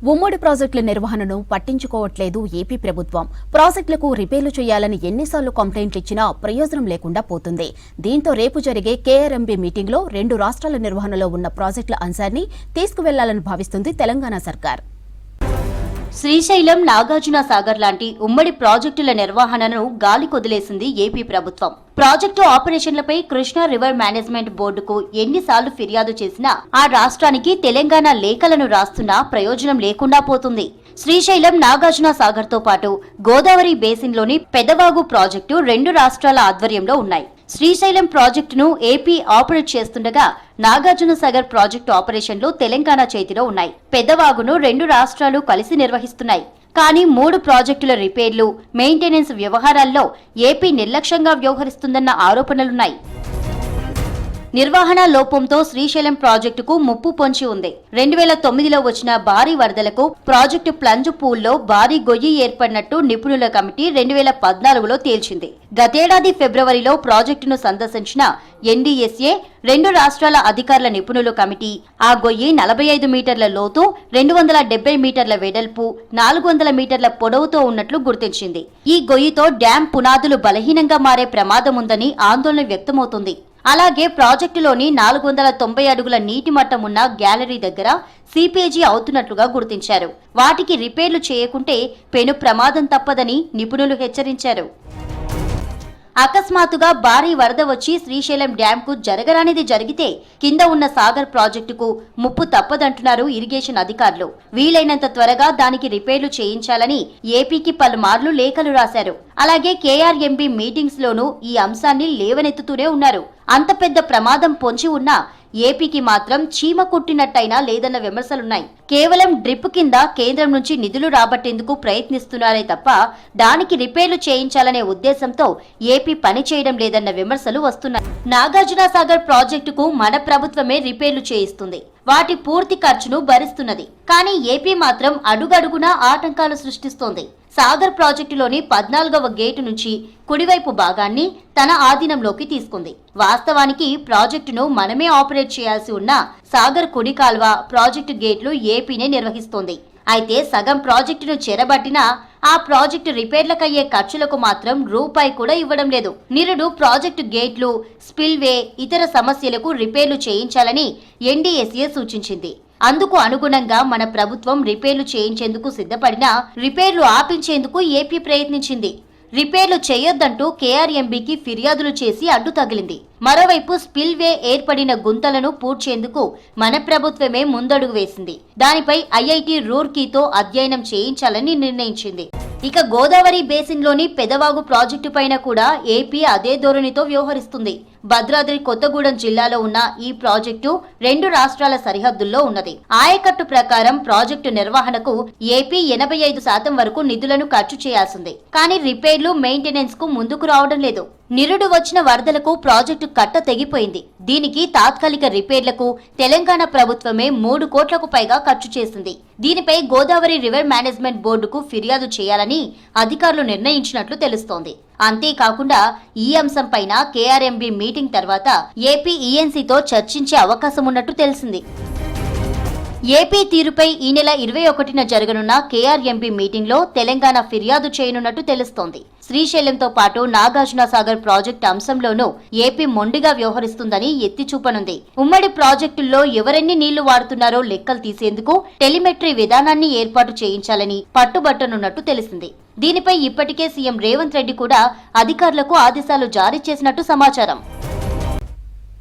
ఉమ్మడి ప్రాజెక్టుల నిర్వహణను పట్టించుకోవట్లేదు ఏపీ ప్రభుత్వం. ప్రాజెక్టులకు రిపేర్లు చేయాలని ఎన్నిసార్లు కంప్లైంట్లు ఇచ్చినా ప్రయోజనం లేకుండా పోతుంది. దీంతో రేపు జరిగే కేఆర్ఎంబీ మీటింగ్లో 2 రాష్ట్రాల నిర్వహణలో ఉన్న ప్రాజెక్టుల అంశాన్ని తీసుకువెళ్లాలని భావిస్తుంది తెలంగాణ సర్కార్. శ్రీశైలం, నాగార్జున సాగర్ లాంటి ఉమ్మడి ప్రాజెక్టుల నిర్వహణను గాలికొదిలేసింది ఏపీ ప్రభుత్వం. ప్రాజెక్టు ఆపరేషన్లపై కృష్ణా రివర్ మేనేజ్మెంట్ బోర్డుకు ఎన్నిసార్లు ఫిర్యాదు చేసినా ఆ రాష్ట్రానికి తెలంగాణ లేఖలను రాస్తున్నా ప్రయోజనం లేకుండా పోతుంది. శ్రీశైలం, నాగార్జున సాగర్ తో పాటు గోదావరి బేసిన్లోని పెదవాగు ప్రాజెక్టు 2 రాష్ట్రాల ఆధ్వర్యంలో ఉన్నాయి. శ్రీశైలం ప్రాజెక్టును ఏపీ ఆపరేట్ చేస్తుండగా నాగార్జున సాగర్ ప్రాజెక్టు ఆపరేషన్లు తెలంగాణ చేతిలో ఉన్నాయి. పెదవాగును 2 రాష్ట్రాలు కలిసి నిర్వహిస్తున్నాయి. కానీ 3 ప్రాజెక్టుల రిపేర్లు, మెయింటెనెన్స్ వ్యవహారాల్లో ఏపీ నిర్లక్ష్యంగా వ్యవహరిస్తుందన్న ఆరోపణలున్నాయి. నిర్వహణ లోపంతో శ్రీశైలం ప్రాజెక్టుకు ముప్పు పొంచి ఉంది. 2009లో వచ్చిన భారీ వరదలకు ప్రాజెక్టు ప్లంజ్ పూల్లో భారీ గొయ్యి ఏర్పడినట్టు నిపుణుల కమిటీ 2014లో తేల్చింది. గతేడాది ఫిబ్రవరిలో ప్రాజెక్టును సందర్శించిన ఎన్డీఎస్ఏ 2 రాష్ట్రాల అధికారుల నిపుణుల కమిటీ ఆ గొయ్యి 45 మీటర్ల లోతు, 270 మీటర్ల వెడల్పు, 400 మీటర్ల పొడవుతో ఉన్నట్లు గుర్తించింది. ఈ గొయ్యితో డ్యాం పునాదులు బలహీనంగా మారే ప్రమాదం ఉందని ఆందోళన వ్యక్తమవుతుంది. అలాగే ప్రాజెక్టులోని 490 అడుగుల నీటి మట్టం ఉన్న గ్యాలరీ దగ్గర సీపేజీ అవుతున్నట్లుగా గుర్తించారు. వాటికి రిపేర్లు చేయకుంటే పెను ప్రమాదం తప్పదని నిపుణులు హెచ్చరించారు. అకస్మాత్తుగా భారీ వరద వచ్చి శ్రీశైలం డ్యాంకు జరగరానిది జరిగితే కింద ఉన్న సాగర్ ప్రాజెక్టుకు ముప్పు తప్పదంటున్నారు ఇరిగేషన్ అధికారులు. వీలైనంత త్వరగా దానికి రిపేర్లు చేయించాలని ఏపీకి పలుమార్లు లేఖలు రాశారు. అలాగే కేఆర్ఎంబీ మీటింగ్స్ లోనూ ఈ అంశాన్ని లేవనెత్తుతూనే ఉన్నారు. అంత పెద్ద ప్రమాదం పొంచి ఉన్నా ఏపీకి మాత్రం చీమ కుట్టినట్టయినా లేదన్న విమర్శలున్నాయి. కేవలం డ్రిప్ కింద కేంద్రం నుంచి నిధులు రాబట్టేందుకు ప్రయత్నిస్తున్నారే తప్ప దానికి రిపేర్లు చేయించాలనే ఉద్దేశంతో ఏపీ పని చేయడం లేదన్న విమర్శలు వస్తున్నాయి. నాగార్జున సాగర్ ప్రాజెక్టుకు మన ప్రభుత్వమే రిపేర్లు చేయిస్తుంది. వాటి పూర్తి ఖర్చును భరిస్తున్నది. కానీ ఏపీ మాత్రం అడుగడుగునా ఆటంకాలు సృష్టిస్తోంది. సాగర్ ప్రాజెక్టులోని 14వ గేటు నుంచి కుడివైపు భాగాన్ని తన ఆధీనంలోకి తీసుకుంది. వాస్తవానికి ప్రాజెక్టును మనమే ఆపరేట్ చేయాల్సి ఉన్న సాగర్ కుడి కాల్వ ప్రాజెక్టు గేట్లు ఏపీనే నిర్వహిస్తోంది. అయితే సగం ప్రాజెక్టును చెరబట్టినా ఆ ప్రాజెక్టు రిపేర్లకయ్యే ఖర్చులకు మాత్రం రూపాయి కూడా ఇవ్వడం లేదు. నిరుడు ప్రాజెక్టు గేట్లు, స్పిల్వే, ఇతర సమస్యలకు రిపేర్లు చేయించాలని ఎన్డీఎస్ఏ సూచించింది. అందుకు అనుగుణంగా మన ప్రభుత్వం రిపేర్లు చేయించేందుకు సిద్ధపడినా రిపేర్లు ఆపించేందుకు ఏపీ ప్రయత్నించింది. రిపేర్లు చేయొద్దంటూ కేఆర్ఎంబీకి ఫిర్యాదులు చేసి అడ్డు తగిలింది. మరోవైపు స్పిల్వే ఏర్పడిన గుంతలను పూడ్చేందుకు మన ప్రభుత్వమే ముందడుగు వేసింది. దానిపై ఐఐటి రూర్కీతో అధ్యయనం చేయించాలని నిర్ణయించింది. ఇక గోదావరి బేసిన్లోని పెదవాగు ప్రాజెక్టు పైన కూడా ఏపీ అదే ధోరణితో వ్యవహరిస్తుంది. భద్రాద్రి కొత్తగూడెం జిల్లాలో ఉన్న ఈ ప్రాజెక్టు 2 రాష్ట్రాల సరిహద్దుల్లో ఉన్నది. ఆయకట్టు ప్రకారం ప్రాజెక్టు నిర్వహణకు ఏపీ 85% వరకు నిధులను ఖర్చు చేయాల్సింది. కానీ రిపేర్లు, మెయింటెనెన్స్ కు ముందుకు రావడం లేదు. నిరుడు వచ్చిన వరదలకు ప్రాజెక్టు కట్ట తెగిపోయింది. దీనికి తాత్కాలిక రిపేర్లకు తెలంగాణ ప్రభుత్వమే 3 కోట్లకు పైగా ఖర్చు చేసింది. దీనిపై గోదావరి రివర్ మేనేజ్మెంట్ బోర్డుకు ఫిర్యాదు చేయాలని అధికారులు నిర్ణయించినట్లు తెలుస్తోంది. అంతేకాకుండా ఈ అంశంపైన కేఆర్ఎంబీ మీటింగ్ తర్వాత ఏపీ ఈఎన్సీతో చర్చించే అవకాశం ఉన్నట్టు తెలిసింది. ఏపీ తీరుపై ఈ నెల 21న జరగనున్న కేఆర్ఎంబీ మీటింగ్లో తెలంగాణ ఫిర్యాదు చేయనున్నట్టు తెలుస్తోంది. శ్రీశైలంతో పాటు నాగార్జున సాగర్ ప్రాజెక్టు అంశంలోనూ ఏపీ మొండిగా వ్యవహరిస్తుందని ఎత్తిచూపనుంది. ఉమ్మడి ప్రాజెక్టుల్లో ఎవరెన్ని నీళ్లు వాడుతున్నారో లెక్కలు తీసేందుకు టెలిమెట్రీ విధానాన్ని ఏర్పాటు చేయించాలని పట్టుబట్టనున్నట్టు తెలిసింది. దీనిపై ఇప్పటికే సీఎం రేవంత్ రెడ్డి కూడా అధికారులకు ఆదేశాలు జారీ చేసినట్టు సమాచారం.